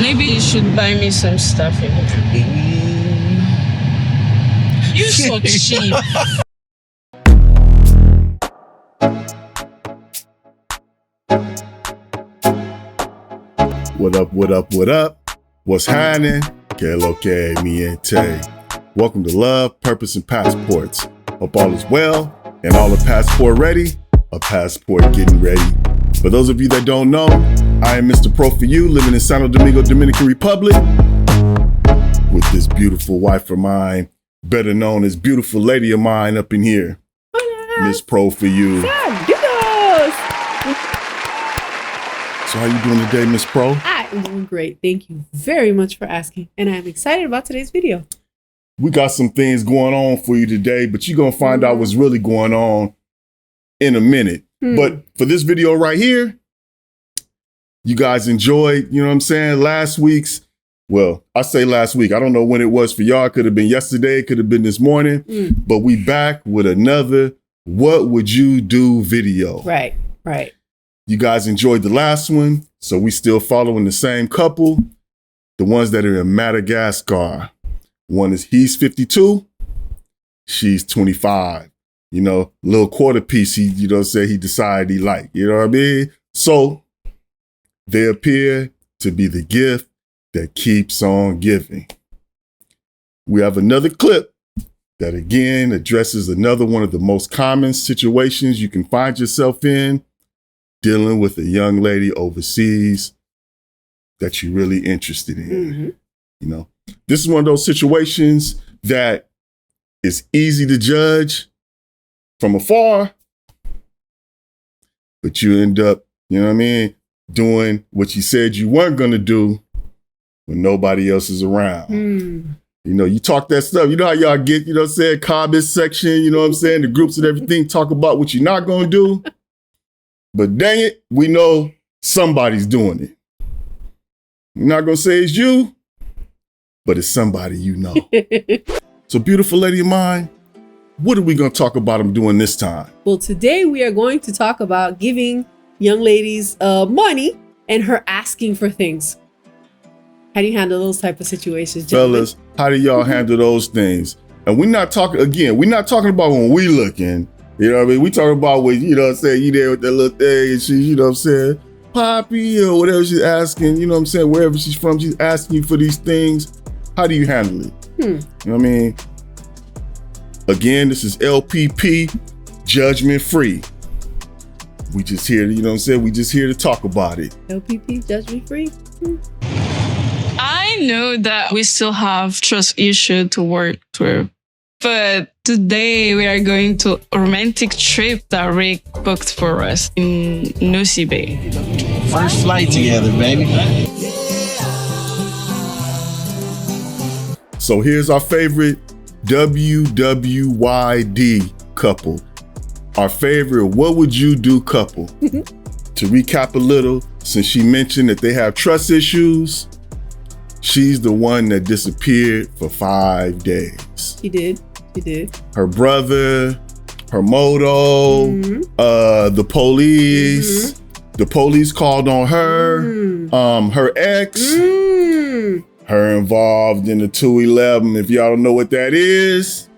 Maybe you should buy me some stuff. You're so cheap. What up, what up, what up? What's happening? Que lo que miente. Welcome to Love, Purpose, and Passports. Hope all is well and all are passport ready, a passport getting ready. For those of you that don't know, I am Mr. Pro for You, living in Santo Domingo, Dominican Republic, with this beautiful wife of mine, better known as beautiful lady of mine up in here, Miss Pro for You. So how you doing today, Miss Pro? I am doing great. Thank you very much for asking. And I'm excited about today's video. We got some things going on for you today, but you're going to find out what's really going on in a minute. But for this video right here, you guys enjoyed, you know what I'm saying, last week's, well, I say last week. I don't know when it was for y'all. It could have been yesterday. It could have been this morning. But we back with another What Would You Do video. Right. You guys enjoyed the last one, so we still following the same couple, the ones that are in Madagascar. One is he's 52, she's 25. You know, little quarter piece he, you know, say he decided he liked. You know what I mean? So they appear to be the gift that keeps on giving. We have another clip that again addresses another one of the most common situations you can find yourself in, dealing with a young lady overseas that you're really interested in. You know, this is one of those situations that is easy to judge from afar, but you end up, you know what I mean, doing what you said you weren't going to do when nobody else is around. You know, you talk that stuff. You know how y'all get, you know what I'm saying, comment section, you know what I'm saying, the groups and everything, talk about what you're not going to do. But dang it, we know somebody's doing it. I'm not going to say it's you, but it's somebody you know. So beautiful lady of mine, what are we going to talk about them doing this time? Well, today we are going to talk about giving young ladies money and her asking for things. How do you handle those type of situations, gentlemen? Fellas, how do y'all handle those things? And we're not talking about when we looking. You know what I mean? We talking about when, you know what I'm saying, you there with that little thing and she, you know what I'm saying, Poppy or whatever she's asking, you know what I'm saying, wherever she's from, she's asking you for these things. How do you handle it? You know what I mean? Again, this is LPP, judgment free. We just here, you know what I'm saying, we just here to talk about it. LPP, judgment free? I know that we still have trust issue to work through. But today we are going to a romantic trip that Rick booked for us in Nusi Bay. First flight together, baby. So here's our favorite WWYD couple. Our favorite What Would You Do couple. To recap a little, since she mentioned that they have trust issues, she's the one that disappeared for 5 days. She did. Her brother, her moto, the police. The police called on her. Her ex. Her involved in the 211. If y'all don't know what that is,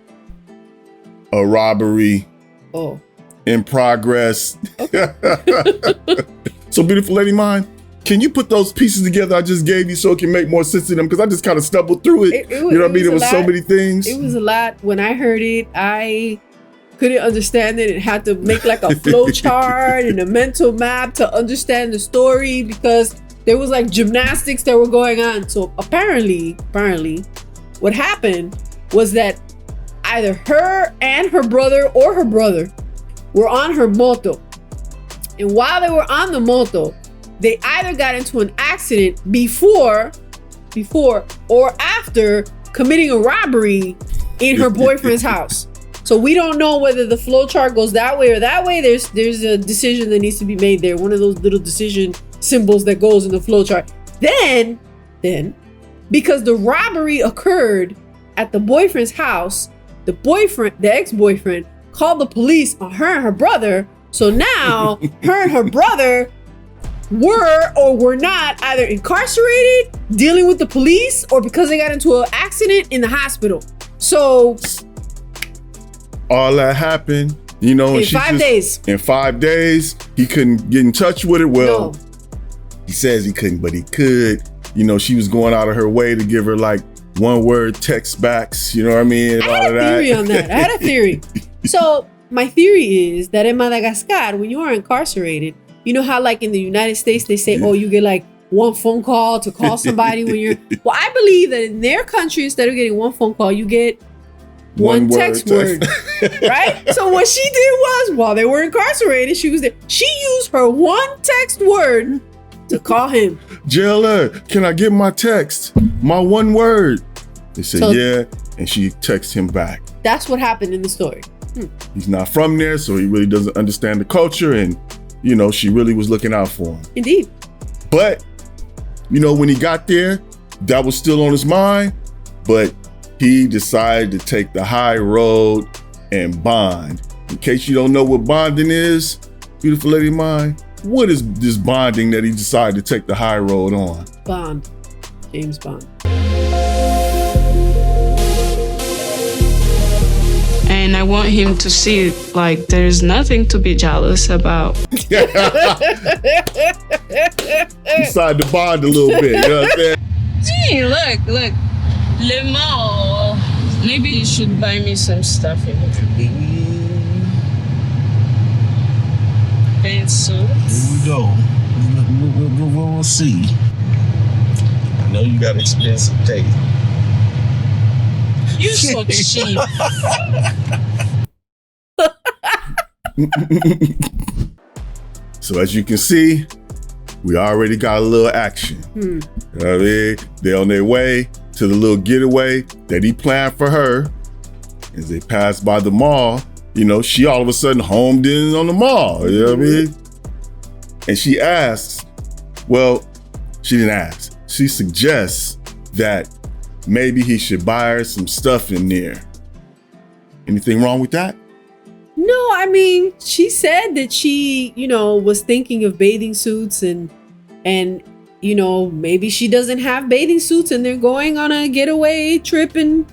a robbery in progress. Okay. So beautiful lady mine, can you put those pieces together I just gave you so it can make more sense to them? Because I just kind of stumbled through it. You know what I mean? There was so many things. It was a lot. When I heard it, I couldn't understand it. It had to make like a flow chart and a mental map to understand the story because there was like gymnastics that were going on. So apparently, what happened was that either her and her brother or her brother were on her moto. And while they were on the moto, they either got into an accident before or after committing a robbery in her boyfriend's house. So we don't know whether the flow chart goes that way or that way. There's a decision that needs to be made there. One of those little decision symbols that goes in the flow chart. Then, because the robbery occurred at the boyfriend's house, the ex-boyfriend, called the police on her and her brother. So now her and her brother were or were not either incarcerated, dealing with the police, or because they got into an accident in the hospital. So all that happened, you know, in 5 days. In 5 days, he couldn't get in touch with it. Well, No. he says he couldn't, but he could. You know, she was going out of her way to give her like one word text backs, you know what I mean? And I had a theory on that. I had a theory. So my theory is that in Madagascar, when you are incarcerated, you know how like in the United States, they say, oh, you get like one phone call to call somebody when you're, well, I believe that in their country, instead of getting one phone call, you get one text word, right? So what she did was, while they were incarcerated, she was there. She used her one text word to call him. Jailer, can I get my text? My one word. They said, yeah. And she texted him back. That's what happened in the story. He's not from there, so he really doesn't understand the culture. And, you know, she really was looking out for him. Indeed. But, you know, when he got there, that was still on his mind. But he decided to take the high road and bond. In case you don't know what bonding is, beautiful lady of mine, what is this bonding that he decided to take the high road on? Bond. James Bond. And I want him to see like there's nothing to be jealous about. Decided to bond a little bit, you know what I'm saying? Gee, look. Le Mans. Maybe you should buy me some stuff in it. Pencils. Here we go. We'll see. I know you got expensive taste. You're so cheap. So as you can see, we already got a little action. You know what I mean? They're on their way to the little getaway that he planned for her. As they pass by the mall, you know, she all of a sudden homed in on the mall, you know what I mean? And she asks, well, she didn't ask. She suggests that maybe he should buy her some stuff in there. Anything wrong with that? No, I mean, she said that she, you know, was thinking of bathing suits and, you know, maybe she doesn't have bathing suits and they're going on a getaway trip and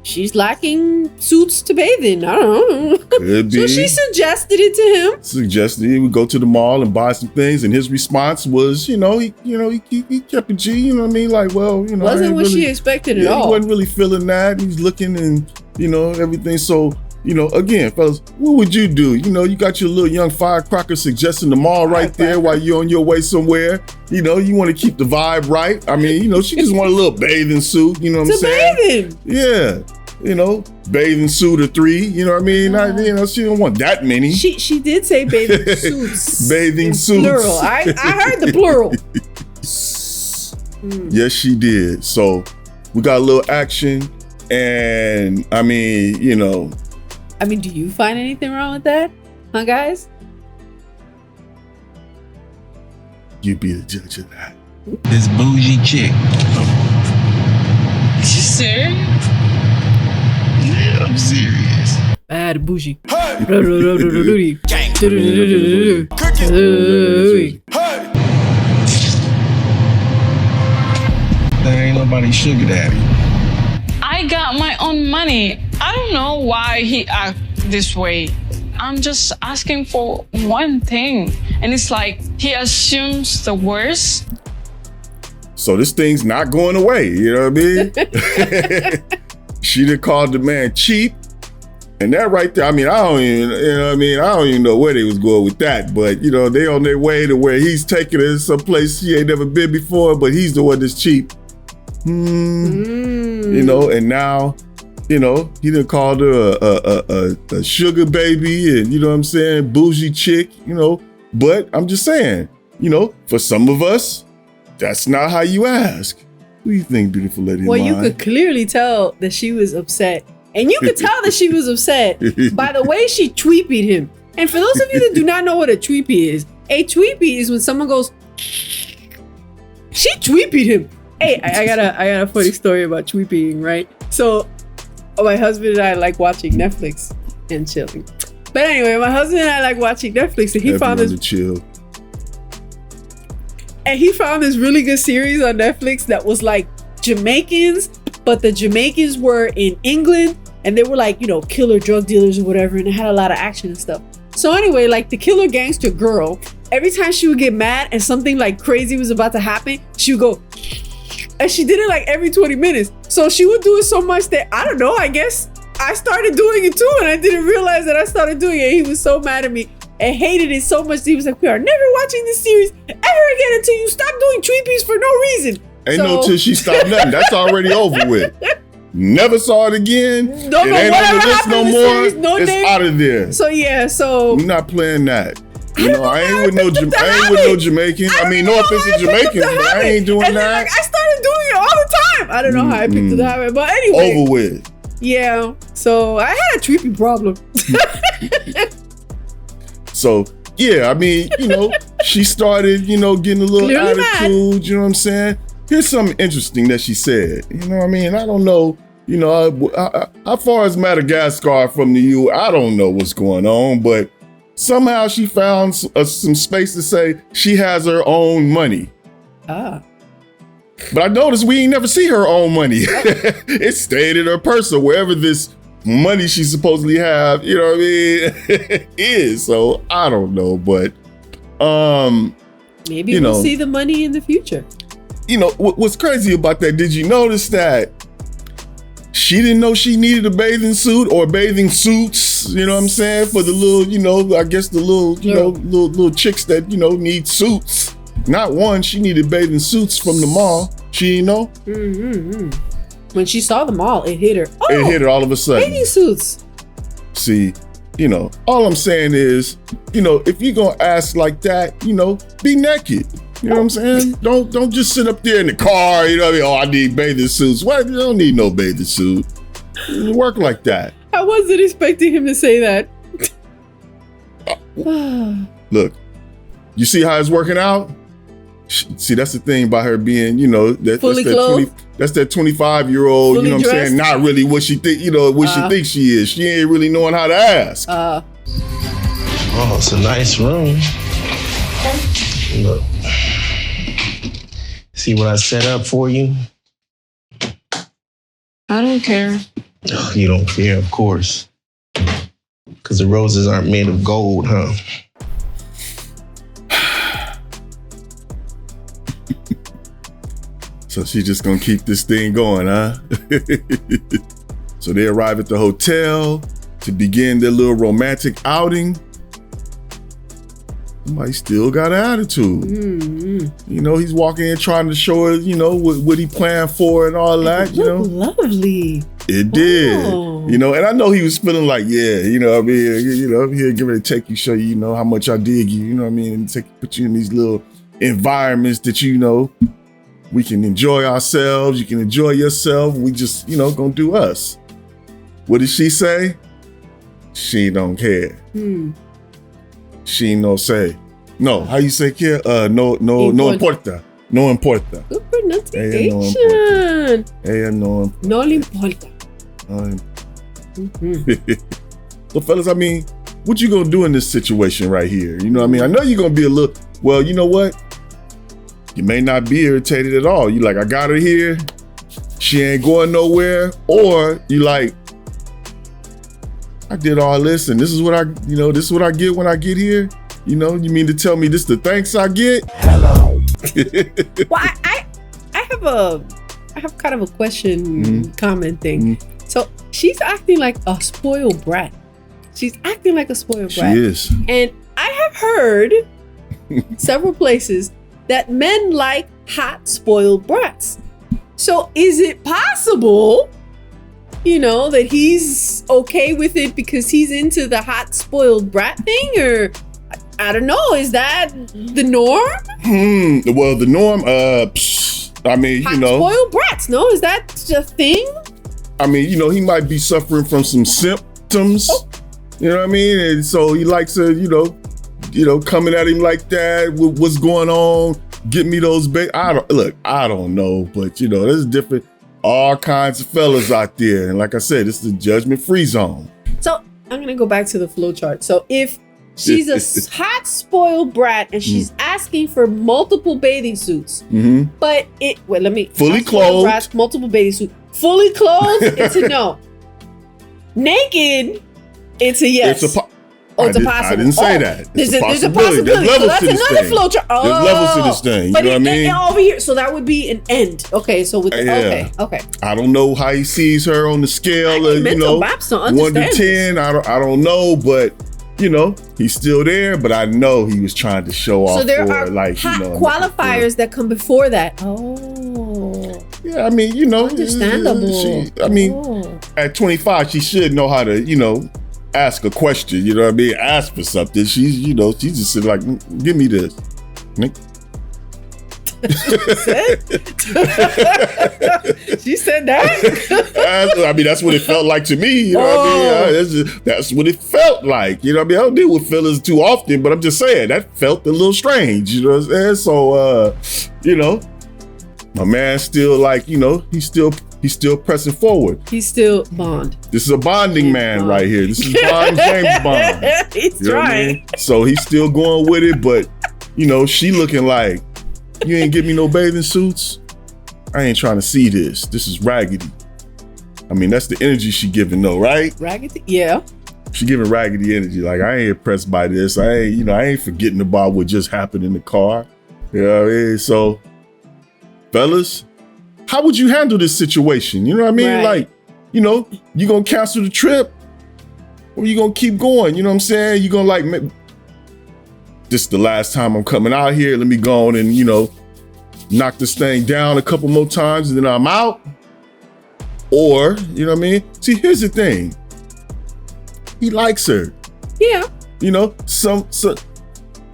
she's lacking suits to bathe in. I don't know. Could be. So she suggested it to him. Suggested he would go to the mall and buy some things, and his response was, he kept it G. You know what I mean? Like, well, you know, Wasn't what she expected at all. He wasn't really feeling that. He's looking and everything. So, again, fellas, what would you do? You know, you got your little young firecracker suggesting the mall right there while you're on your way somewhere. You know, you want to keep the vibe right. I mean, she just want a little bathing suit. You know what I'm saying? Bathing. Yeah. Bathing suit or 3. You know what I mean? She don't want that many. She did say bathing suits. Bathing suits. Plural. I heard the plural. Yes, she did. So we got a little action, and I mean, do you find anything wrong with that? Huh, guys? You be the judge of that. This bougie chick. You serious? Yeah, I'm serious. Bad bougie. There ain't nobody sugar daddy. I got my own money. I don't know why he act this way. I'm just asking for one thing. And it's like he assumes the worst. So this thing's not going away, you know what I mean? She done called the man cheap. And that right there, I don't even know where they was going with that. But, they on their way to where he's taking her someplace she ain't never been before, but he's the one that's cheap. And now, he done called her a sugar baby and, bougie chick, But I'm just saying, for some of us, that's not how you ask. What do you think, beautiful lady? Well, you could clearly tell that she was upset. And you could tell that she was upset by the way she tweepied him. And for those of you that do not know what a tweepy is when someone goes, she tweepied him. Hey, I got a funny story about tweeping, right? So my husband and I like watching Netflix and chilling. But anyway, my husband and I like watching Netflix, and he found this. Chill. And he found this really good series on Netflix that was like Jamaicans, but the Jamaicans were in England and they were like, you know, killer drug dealers or whatever, and it had a lot of action and stuff. So anyway, like the killer gangster girl, every time she would get mad and something like crazy was about to happen, she would go, and she did it like every 20 minutes. So she would do it so much that, I don't know, I guess I started doing it too, and I didn't realize that I started doing it. He was so mad at me and hated it so much. He was like, we are never watching this series ever again until you stop doing Tweepies for no reason. Ain't no till she stopped nothing. That's already over with. Never saw it again. Don't know ain't on the list no more. Series, no it's name. out of there. So yeah, so I'm not playing that. You know, I ain't with no Jamaican. I mean, no offense to Jamaicans, but I ain't doing and that. Then, like, I started doing it all the time. I don't know how I picked up the habit, but anyway. Over with. Yeah. So I had a Tweepy problem. So yeah, I mean, you know, she started, you know, getting a little Clearly attitude. mad. You know what I'm saying? Here's something interesting that she said. You know what I mean? I don't know. You know, how far is Madagascar from the EU? I don't know what's going on, but somehow she found some space to say she has her own money. Ah. But I noticed we ain't never see her own money. It stayed in her purse or wherever this money she supposedly have, you know what I mean, is. So I don't know, but maybe we'll see the money in the future. You know, what's crazy about that, did you notice that she didn't know she needed a bathing suit or bathing suits, you know what I'm saying, for the little, you know, I guess the little, you know, little chicks that, you know, need suits. Not one, she needed bathing suits from the mall. She didn't know. When she saw them all, it hit her. Oh, it hit her all of a sudden. Bathing suits. See, you know, all I'm saying is, you know, if you're gonna ask like that, you know, be naked. You know what I'm saying? Don't just sit up there in the car, you know what I mean? Oh, I need bathing suits. What? You don't need no bathing suit. It doesn't work like that. I wasn't expecting him to say that. Look, you see how it's working out? See, that's the thing about her being, you know, that's that 25-year-old, you know what I'm saying? Not really what she think, you know, what she thinks she is. She ain't really knowing how to ask. Oh, it's a nice room. Look. See what I set up for you? I don't care. Oh, you don't care, of course. Because the roses aren't made of gold, huh? So she's just gonna keep this thing going, huh? So they arrive at the hotel to begin their little romantic outing. Somebody still got an attitude. You know, he's walking in trying to show her, you know, what he planned for and all that, you know. Lovely. It did. You know, and I know he was feeling like, yeah, you know what I mean? You know, I'm here, get ready to take you, show you, you know, how much I dig you know what I mean? And put you in these little environments that, you know, we can enjoy ourselves. You can enjoy yourself. We just, you know, gonna do us. What did she say? She don't care. She no say. No, how you say care? No importa. No importa. Good pronunciation. No importa. So fellas, I mean, what you gonna do in this situation right here? You know what I mean? I know you're gonna be a little, well, you know what? You may not be irritated at all. You like, I got her here. She ain't going nowhere. Or you like, I did all this and this is what this is what I get when I get here. You know, you mean to tell me this the thanks I get? Hello. Well, I have kind of a question comment thing. So she's acting like a spoiled brat. She's acting like a spoiled brat. She is. And I have heard several places that men like hot spoiled brats. So is it possible, you know, that he's okay with it because he's into the hot spoiled brat thing? Or I don't know, is that the norm? Well, the norm, I mean, hot you know, spoiled brats, no? Is that a thing? I mean, you know, he might be suffering from some symptoms. You know what I mean? And so he likes to, you know, coming at him like that, what's going on, get me those I don't know, but you know, there's different, all kinds of fellas out there. And like I said, this is a judgment-free zone. So I'm gonna go back to the flow chart. So if She's a hot, spoiled brat, and she's asking for multiple bathing suits. But let me fully clothed, brat, multiple bathing suits. Fully clothed, it's a no. Naked, it's a yes. It's a possible. I didn't say that. There's a possibility. There's levels so that's to this another thing. flow chart. There's levels to this thing. You know what I mean? Over here, so that would be an end. Okay, so with okay. I don't know how he sees her on the scale of 1 to 10. I don't know, but he's still there. But I know he was trying to show off. So there for, are qualifiers that come before that. Oh. Yeah, I mean, understandable. At 25, she should know how to, ask a question. You know what I mean? Ask for something. She's just like, give me this. She said that? I mean, that's what it felt like to me. You know what I mean? That's what it felt like. You know what I mean? I don't deal with feelings too often, but I'm just saying that felt a little strange. You know what I'm saying? So, my man's still like, he's still pressing forward. He's still Bond. This is a bonding man right here. This is Bond, James Bond. He's trying. I mean? So he's still going with it, but she looking like, you ain't give me no bathing suits. I ain't trying to see this. This is raggedy. I mean, that's the energy she giving though, right? Raggedy, yeah. She giving raggedy energy. Like, I ain't impressed by this. I ain't forgetting about what just happened in the car. You know what I mean? So, fellas, how would you handle this situation? You know what I mean? Right. Like, you gonna cancel the trip or you gonna keep going? You know what I'm saying? You gonna like, this is the last time I'm coming out here. Let me go on and, knock this thing down a couple more times and then I'm out. Or, you know what I mean? See, here's the thing. He likes her. Yeah.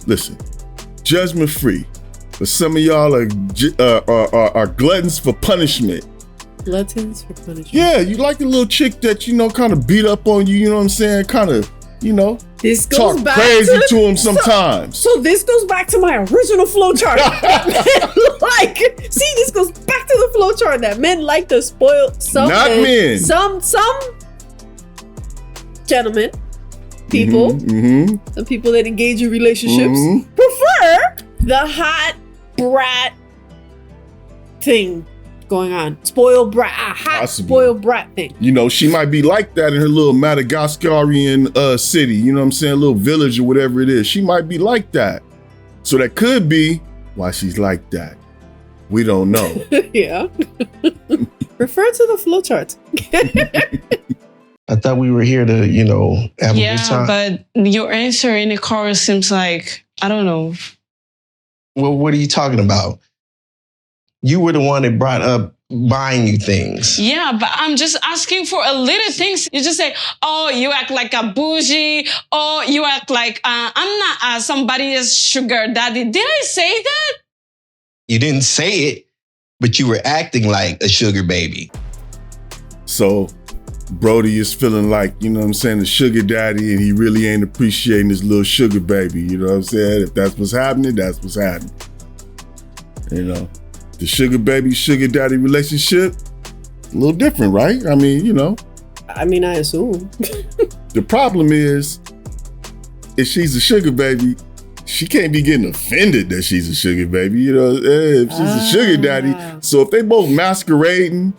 Listen, judgment free. But some of y'all are gluttons for punishment. Gluttons for punishment. Yeah, you like a little chick that, kind of beat up on you, you know what I'm saying? Kind of, this goes talk back crazy to him sometimes. So this goes back to my original flow chart. This goes back to the flow chart that men like to spoil some Not men. Some gentlemen, people, some people that engage in relationships prefer the hot brat thing going on. Spoiled brat, spoiled brat thing. She might be like that in her little Madagascarian city, you know what I'm saying? A little village or whatever it is. She might be like that. So that could be why she's like that. We don't know. Yeah. Refer to the flow chart. I thought we were here to, have a good time. But your answer in the chorus seems like, I don't know. Well, what are you talking about? You were the one that brought up buying you things. Yeah, but I'm just asking for a little things. You just say, oh, you act like a bougie. Oh, you act like I'm not somebody's sugar daddy. Did I say that? You didn't say it, but you were acting like a sugar baby. So Brody is feeling like, you know what I'm saying, the sugar daddy, and he really ain't appreciating his little sugar baby. You know what I'm saying? If that's what's happening, that's what's happening. The sugar baby, sugar daddy relationship, a little different, right? I mean, I assume. The problem is, if she's a sugar baby, she can't be getting offended that she's a sugar baby. If she's a sugar daddy. So if they both masquerading,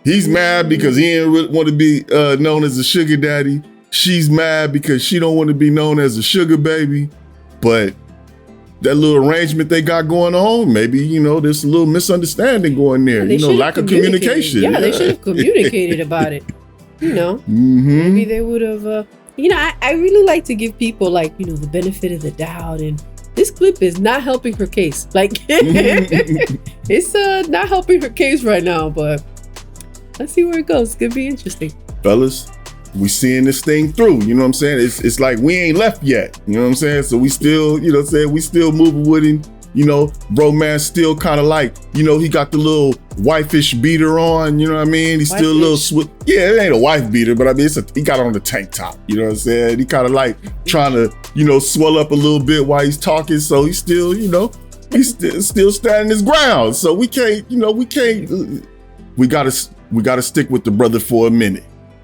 he's mad because he didn't really want to be known as a sugar daddy. She's mad because she don't want to be known as a sugar baby. But that little arrangement they got going on, maybe, there's a little misunderstanding going there. Lack of communication. Yeah, they should have communicated about it. Maybe they would have, I really like to give people the benefit of the doubt. And this clip is not helping her case. It's not helping her case right now, but let's see where it goes. It's going to be interesting. Fellas, we seeing this thing through, you know what I'm saying? It's like we ain't left yet, you know what I'm saying? So we still, we still moving with him, bro man still kind of like, he got the little wife-ish beater on, you know what I mean? He's still a little yeah, it ain't a wife beater, but I mean, he got on the tank top, you know what I'm saying? He kind of like trying to, swell up a little bit while he's talking, so he's still, he's still standing his ground. So we gotta stick with the brother for a minute.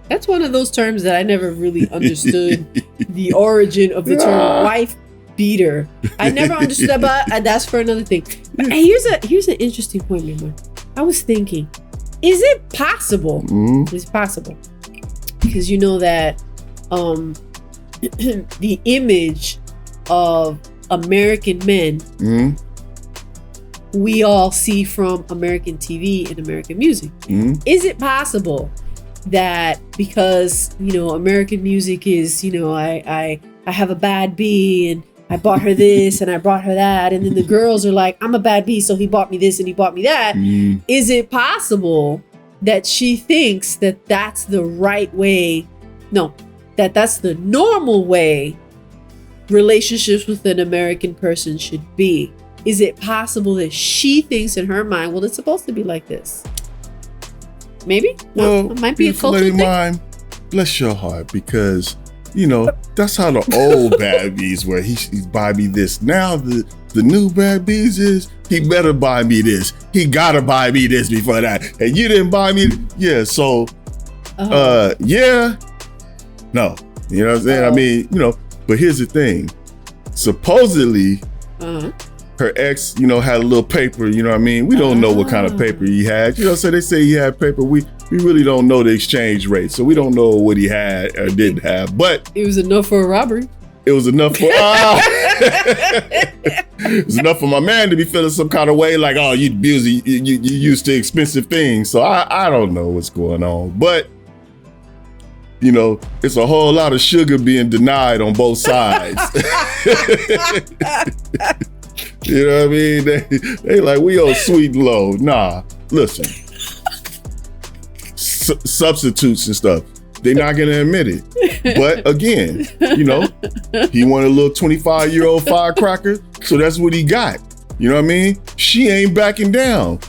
That's one of those terms that I never really understood the origin of the term wife beater. I never understood that, but that's for another thing. But here's an interesting point, Mima. I was thinking, is it possible? Is it possible? Because you know that the image of American men we all see from American TV and American music. Is it possible that because, you know, American music is, you know, I have a bad bee and I bought her this and I brought her that, and then the girls are like, I'm a bad bee, so he bought me this and he bought me that. Is it possible that she thinks that that's the right way? No, that's the normal way relationships with an American person should be. Is it possible that she thinks in her mind, well, it's supposed to be like this? Maybe? Well, it might be a cultural thing. Mine, bless your heart, because, you know, that's how the old bad bees were. He's buy me this. Now the new bad bees is, he better buy me this. He gotta buy me this before that. And you didn't buy me. Yeah, so, yeah. No. You know what I'm saying? I mean, you know, but here's the thing. Supposedly, her ex, you know, had a little paper, you know what I mean? We don't know what kind of paper he had. You know, so they say he had paper. We really don't know the exchange rate. So we don't know what he had or didn't have. But it was enough for a robbery. It was enough for it was enough for my man to be feeling some kind of way, like, oh, you abusing, you used to expensive things. So I don't know what's going on. But you know, it's a whole lot of sugar being denied on both sides. You know what I mean? They like, we owe sweet and low. Nah, listen. Substitutes and stuff. They're not going to admit it. But again, you know, he wanted a little 25-year-old firecracker, so that's what he got. You know what I mean? She ain't backing down.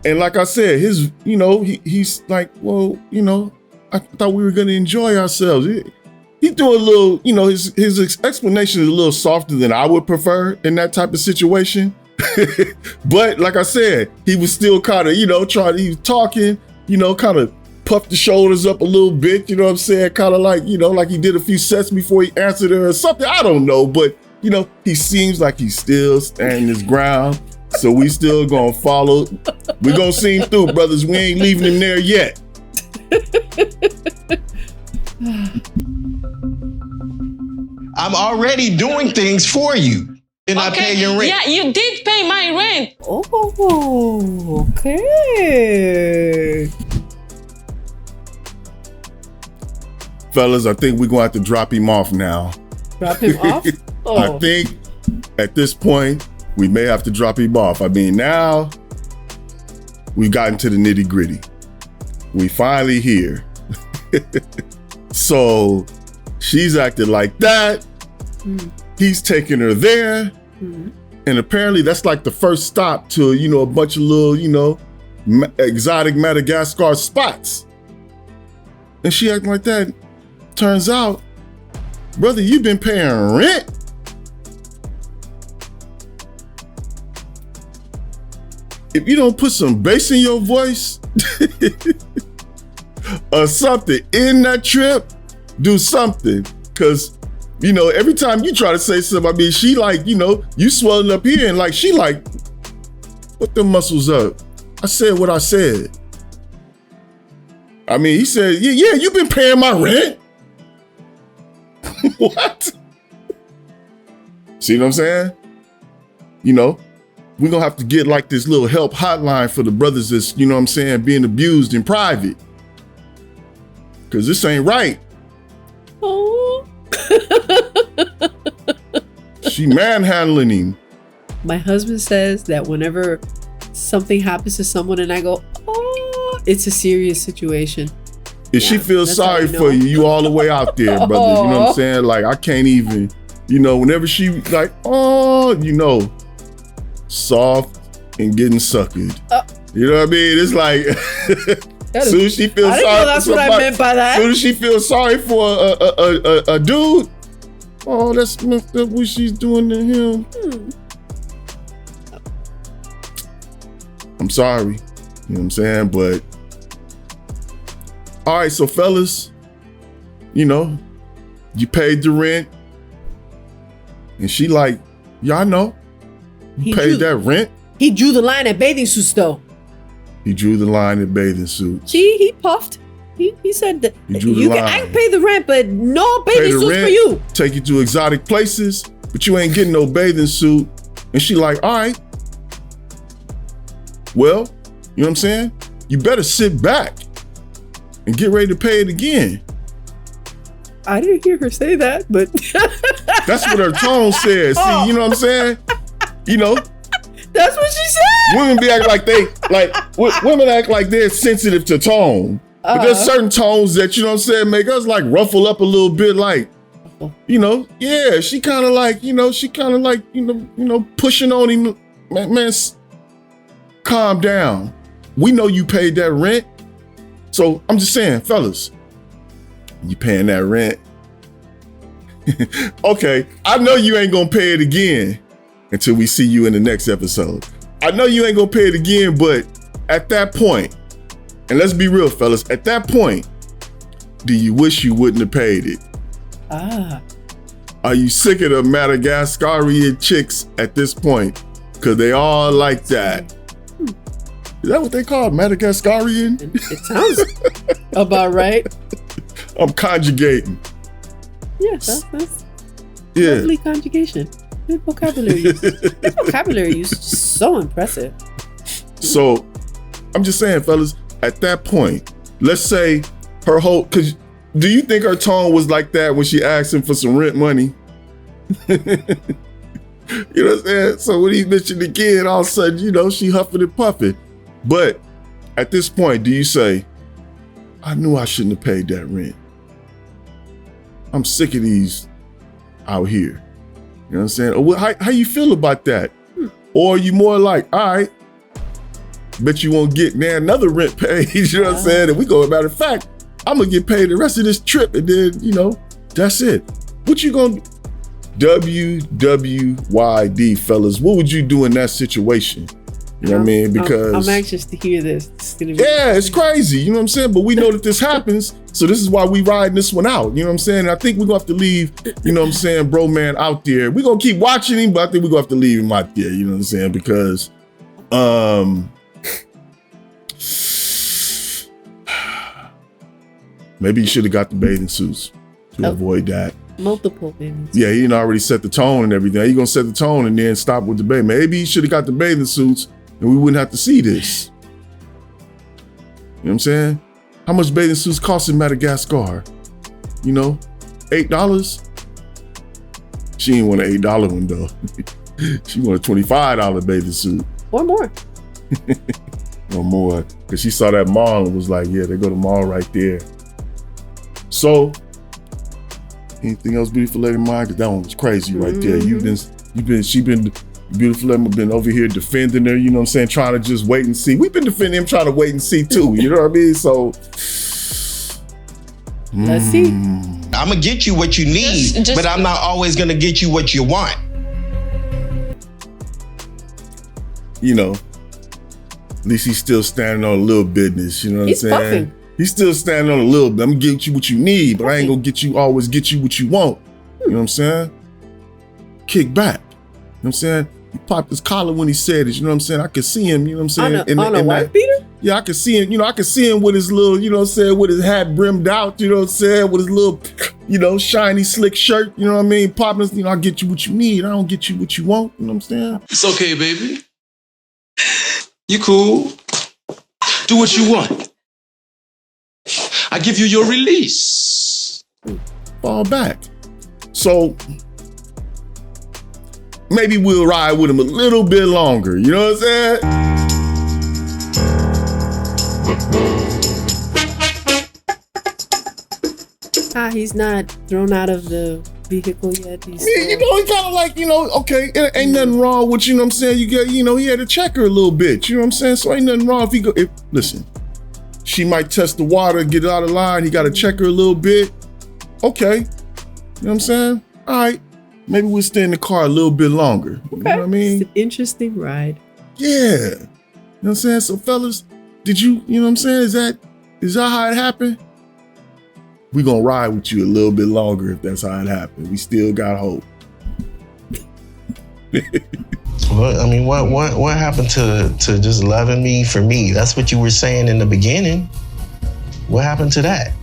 And like I said, his, you know, he's like, well, you know, I thought we were going to enjoy ourselves. He's doing a little, you know, his explanation is a little softer than I would prefer in that type of situation. But like I said, he was still kind of, you know, he was talking, you know, kind of puffed the shoulders up a little bit, you know what I'm saying? Kind of like, you know, like he did a few sets before he answered her or something. I don't know, but, you know, he seems like he's still standing his ground. So we still gonna follow. We're gonna see him through, brothers. We ain't leaving him there yet. I'm already doing things for you. And I pay your rent. Yeah, you did pay my rent. Oh, okay. Fellas, I think we're gonna have to drop him off now. Drop him off? Oh. I think at this point, we may have to drop him off. I mean, now we've gotten to the nitty gritty. We finally here. So she's acted like that. He's taking her there. And apparently that's like the first stop to, you know, a bunch of little, you know, exotic Madagascar spots. And she acting like that. Turns out, brother, you've been paying rent. If you don't put some bass in your voice or something in that trip, do something. Cause, you know, every time you try to say something, I mean, she like, you know, you swelling up here and like, she like, put them muscles up. I said what I said. I mean, he said, yeah, you've been paying my rent. What? See what I'm saying? You know, we're gonna have to get like this little help hotline for the brothers that's, you know what I'm saying, being abused in private. Cause this ain't right. Oh. She manhandling him. My husband says that whenever something happens to someone and I go, oh, it's a serious situation. If she feels sorry for you all the way out there, brother, you know what I'm saying? Like, I can't even, you know, whenever she like, oh, you know, soft and getting suckered. You know what I mean? It's like, soon as she feels sorry. That's what I meant by that. Soon as she feels sorry for a dude, oh, that's messed up what she's doing to him. I'm sorry. You know what I'm saying? But all right, so fellas, you know, you paid the rent. And she like, yeah, I know. You paid that rent. He drew the line at bathing suits, though. He drew the line at bathing suits. He puffed. He said that I can pay the rent, but no bathing suits for you. Take you to exotic places, but you ain't getting no bathing suit. And she like, all right. Well, you know what I'm saying? You better sit back and get ready to pay it again. I didn't hear her say that, but that's what her tone said. See, you know what I'm saying? You know, that's what she said. Women be acting like women act like they're sensitive to tone. But there's certain tones that, you know what I'm saying, make us like ruffle up a little bit, like, you know, yeah, she kind of like, you know, pushing on him. Man, calm down. We know you paid that rent. So I'm just saying, fellas, you paying that rent. Okay, I know you ain't gonna pay it again until we see you in the next episode. I know you ain't gonna pay it again, but at that point, and let's be real, fellas, at that point, do you wish you wouldn't have paid it? Are you sick of the Madagascarian chicks at this point? Because they all like that. Is that what they call Madagascarian? It sounds about right. I'm conjugating. Yes, that's lovely conjugation. Good vocabulary. Good vocabulary use is so impressive. So, I'm just saying, fellas, at that point, let's say her whole, because do you think her tone was like that when she asked him for some rent money? You know what I'm saying? So when he mentioned again, all of a sudden, you know, she huffing and puffing. But at this point, do you say, I knew I shouldn't have paid that rent. I'm sick of these out here. You know what I'm saying? Or how you feel about that? Or are you more like, all right, bet you won't get another rent paid, you know what I'm saying? And we go, matter of fact, I'm gonna get paid the rest of this trip and then, you know, that's it. What you gonna do? WWYD, fellas, what would you do in that situation? You know what I mean? Because I'm anxious to hear this. It's gonna be it's crazy. You know what I'm saying? But we know that this happens. So this is why we riding this one out. You know what I'm saying? And I think we're gonna have to leave, you know what I'm saying, bro man out there. We're gonna keep watching him, but I think we're gonna have to leave him out there, you know what I'm saying? Because maybe you should have got the bathing suits to avoid that. Multiple bathing suits. Yeah, he didn't already set the tone and everything. He gonna set the tone and then stop with the bathing. Maybe he should have got the bathing suits and we wouldn't have to see this. You know what I'm saying? How much bathing suits cost in Madagascar? You know, $8? She didn't want an $8 one though. She wanted a $25 bathing suit. Or more. Or more. Because she saw that mall and was like, yeah, they go to the mall right there. So, anything else, beautiful lady mine? Because that one was crazy right there. She been beautiful lady been over here defending her, you know what I'm saying, trying to just wait and see. We've been defending him, trying to wait and see too, you know what I mean? So let's see. I'm gonna get you what you need, but I'm not always gonna get you what you want. You know, at least he's still standing on a little business, you know what I'm saying? Puffing. He's still standing on a little bit. I'm gonna get you what you need, but I ain't gonna always get you what you want. You know what I'm saying? Kick back. You know what I'm saying? He popped his collar when he said it, you know what I'm saying? I could see him, you know what I'm saying? On a wife beater? Yeah, I could see him, you know, I could see him with his little, you know what I'm saying, with his hat brimmed out, you know what I'm saying, with his little, you know, shiny, slick shirt, you know what I mean? Popping, you know, I get you what you need. I don't get you what you want, you know what I'm saying? It's okay, baby. You cool. Do what you want. I give you your release. Fall back. So maybe we'll ride with him a little bit longer. You know what I'm saying? He's not thrown out of the vehicle yet. Yeah, you know, he kind of like, you know, okay, ain't nothing wrong with, you know what I'm saying? You get, you know, he had to check her a little bit. You know what I'm saying? So ain't nothing wrong listen, she might test the water, get out of line. He got to check her a little bit. Okay. You know what I'm saying? All right. Maybe we'll stay in the car a little bit longer. You know what I mean? It's an interesting ride. Yeah. You know what I'm saying? So fellas, you know what I'm saying? Is that how it happened? we gonna ride with you a little bit longer if that's how it happened. We still got hope. Well, I mean, what happened to just loving me for me? That's what you were saying in the beginning. What happened to that?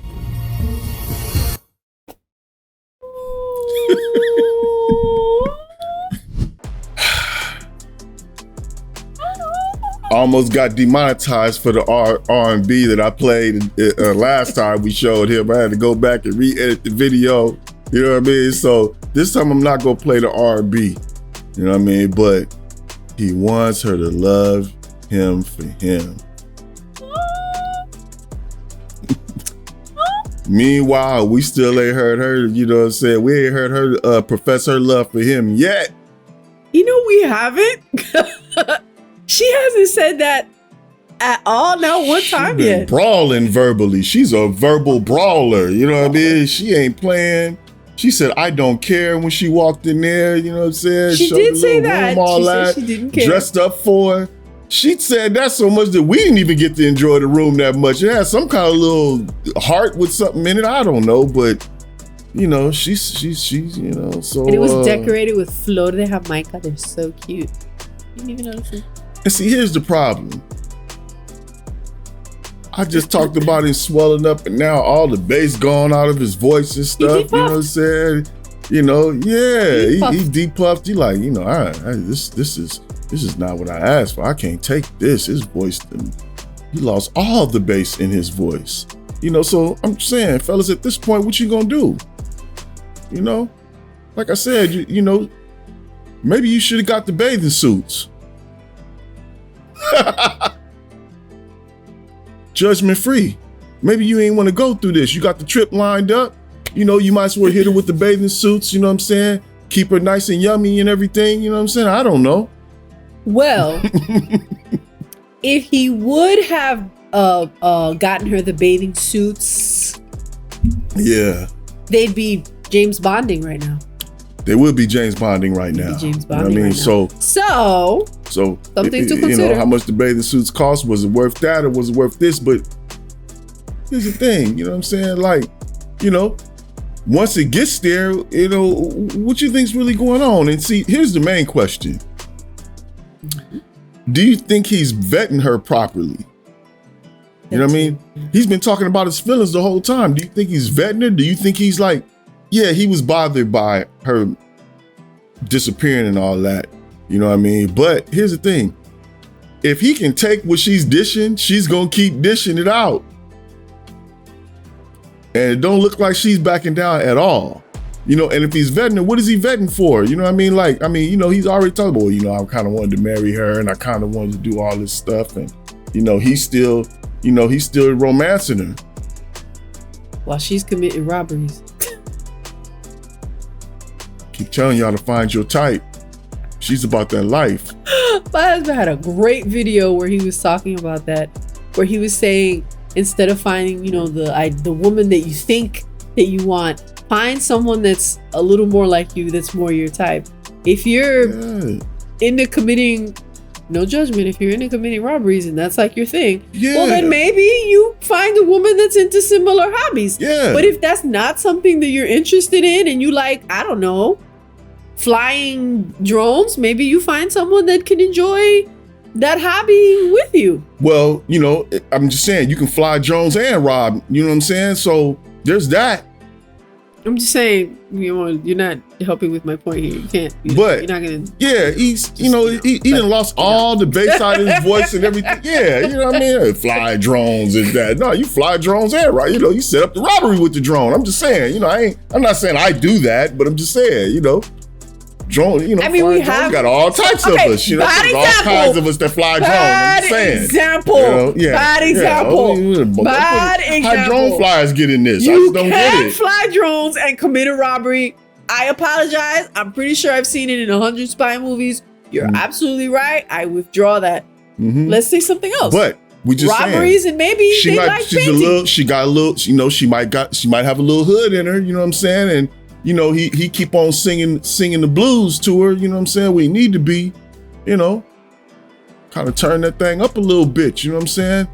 Almost got demonetized for the R&B that I played last time we showed him. I had to go back and re-edit the video. You know what I mean? So this time I'm not gonna play the R&B. You know what I mean? But he wants her to love him for him. Meanwhile, we still ain't heard her, you know what I'm saying? We ain't heard her profess her love for him yet. You know, we haven't. She hasn't said that at all, not one time yet. Brawling verbally. She's a verbal brawler. You know what I mean? She ain't playing. She said, I don't care when she walked in there. You know what I'm saying? She Showed did the say little that. room, all She that. said she didn't care. Dressed up for her. She said that so much that we didn't even get to enjoy the room that much. It had some kind of little heart with something in it. I don't know, but you know, she's you know, so. And it was decorated with flores de Jamaica. They're so cute. You didn't even notice it. And see, here's the problem. I just talked about him swelling up, and now all the bass gone out of his voice and stuff. You know what I'm saying? You know, yeah, he depuffed. He like, you know, this is not what I asked for. I can't take this. His voice, he lost all the bass in his voice. You know, so I'm saying, fellas, at this point, what you gonna do? You know, like I said, you know, maybe you should have got the bathing suits. Judgment free. Maybe you ain't want to go through this. You got the trip lined up. You know, you might as well hit her with the bathing suits. You know what I'm saying? Keep her nice and yummy and everything. You know what I'm saying? I don't know. Well, if he would have gotten her the bathing suits, yeah, they'd be James Bonding right now. They would be James Bonding right now. James Bonding. You know what I mean? Right so something to consider. You know, how much the bathing suits cost? Was it worth that or was it worth this? But here's the thing, you know what I'm saying? Like, you know, once it gets there, you know, what you think's really going on? And see, here's the main question. Do you think he's vetting her properly? You know what I mean? He's been talking about his feelings the whole time. Do you think he's vetting her? Do you think he's like, yeah, he was bothered by her disappearing and all that. You know what I mean? But here's the thing. If he can take what she's dishing, she's going to keep dishing it out. And it don't look like she's backing down at all. You know, and if he's vetting her, what is he vetting for? You know what I mean? Like, I mean, you know, he's already talking about, well, you know, I kind of wanted to marry her and I kind of wanted to do all this stuff. And, you know, he's still romancing her. While she's committing robberies. Keep telling y'all to find your type. She's about that life. My husband had a great video where he was talking about that, where he was saying, instead of finding, you know, the woman that you think that you want, find someone that's a little more like you, that's more your type. If you're into committing, no judgment, if you're into committing robberies and that's like your thing, well, then maybe you find a woman that's into similar hobbies. Yeah. But if that's not something that you're interested in and you like, I don't know, flying drones, maybe you find someone that can enjoy that hobby with you. Well, you know, I'm just saying, you can fly drones and rob, you know what I'm saying? So there's that. I'm just saying, you know, you're not helping with my point here. You can't. But you're not gonna. Yeah, he's, you know, he done lost all the bass out of his voice and everything. Yeah, you know what I mean? Fly drones and that. No, you fly drones and right. You know, you set up the robbery with the drone. I'm just saying, you know, I'm not saying I do that, but I'm just saying, you know. Drone, you know, I mean, we got all types of us, you know, there's all kinds of us that fly drones. I'm just saying. Example. You know, bad example. Bad example. How drone flyers get in this? I just don't get it. You can't fly drones and commit a robbery. I apologize. I'm pretty sure I've seen it in 100 spy movies. You're absolutely right. I withdraw that. Let's say something else. But we just robberies saying, and maybe they like painting. She got a little, you know, she might have a little hood in her, you know what I'm saying? And you know, he keep on singing the blues to her, you know what I'm saying? We need to be, you know, kind of turn that thing up a little bit, you know what I'm saying?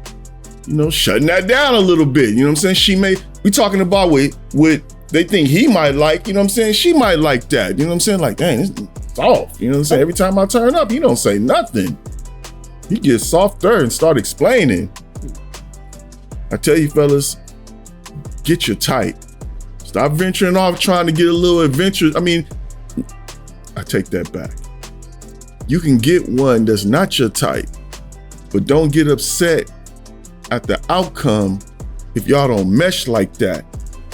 shutting that down a little bit. You know what I'm saying? We talking about what they think he might like, you know what I'm saying? She might like that. You know what I'm saying? Like, dang, it's soft. You know what I'm saying? Every time I turn up, he don't say nothing. He gets softer and start explaining. I tell you, fellas, get your type. Stop venturing off trying to get a little adventure. I mean, I take that back. You can get one that's not your type, but don't get upset at the outcome if y'all don't mesh like that.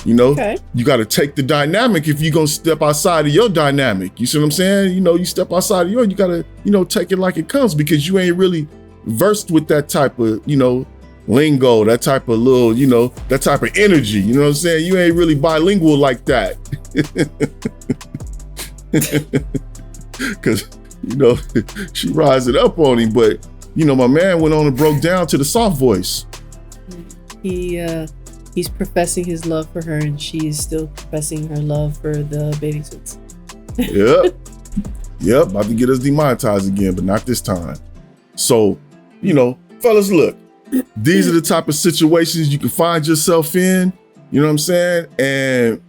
Okay. You got to take the dynamic if you're going to step outside of your dynamic. You see what I'm saying? You step outside of you got to, take it like it comes, because you ain't really versed with that type of, lingo, that type of little, that type of energy. You know what I'm saying? You ain't really bilingual like that. Because, she rises it up on him. But, my man went on and broke down to the soft voice. He's professing his love for her, and she's still professing her love for the bathing suits. Yep. About to get us demonetized again, but not this time. So, fellas, look, these are the type of situations you can find yourself in. You know what I'm saying? And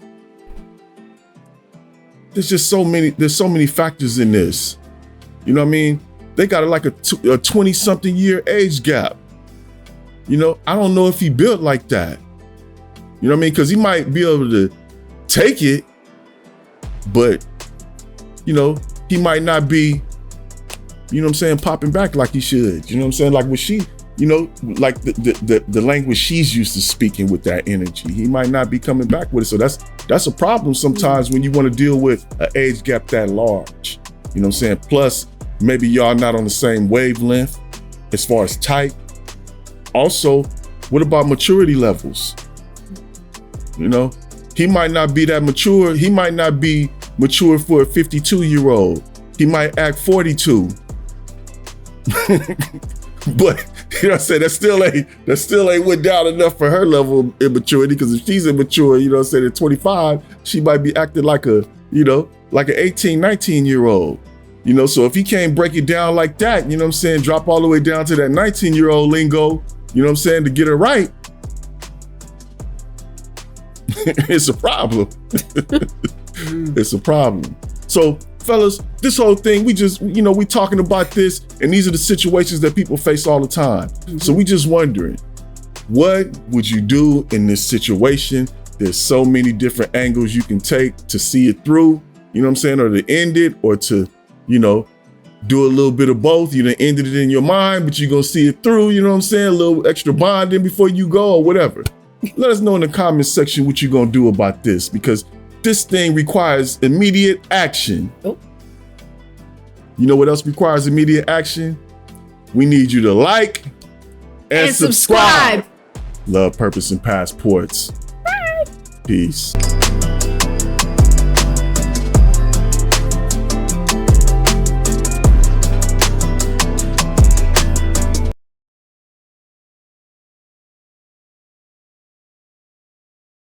there's so many factors in this. You know what I mean? They got like a 20-something year age gap. I don't know if he built like that. You know what I mean? Because he might be able to take it, but, he might not be, popping back like he should. You know what I'm saying? Like when she, like the language she's used to speaking with that energy. He might not be coming back with it. So that's a problem sometimes when you want to deal with an age gap that large. You know what I'm saying? Plus, maybe y'all not on the same wavelength as far as type. Also, what about maturity levels? He might not be that mature. He might not be mature for a 52-year-old. He might act 42. But you know what I'm saying? That still ain't went down enough for her level of immaturity, because if she's immature, you know what I'm saying, at 25, she might be acting like like an 18, 19-year-old. So if he can't break it down like that, you know what I'm saying, drop all the way down to that 19-year-old lingo, you know what I'm saying, to get her right, it's a problem. It's a problem. So, fellas, this whole thing, we just, we talking about this, and these are the situations that people face all the time. Mm-hmm. So we just wondering, what would you do in this situation? There's so many different angles you can take to see it through, you know what I'm saying, or to end it, or to, do a little bit of both. You done ended it in your mind, but you're going to see it through, you know what I'm saying, a little extra bonding before you go or whatever. Let us know in the comments section what you're going to do about this, because this thing requires immediate action. Oh. You know what else requires immediate action? We need you to like and subscribe. Love, Purpose, and Passports. Bye. Peace.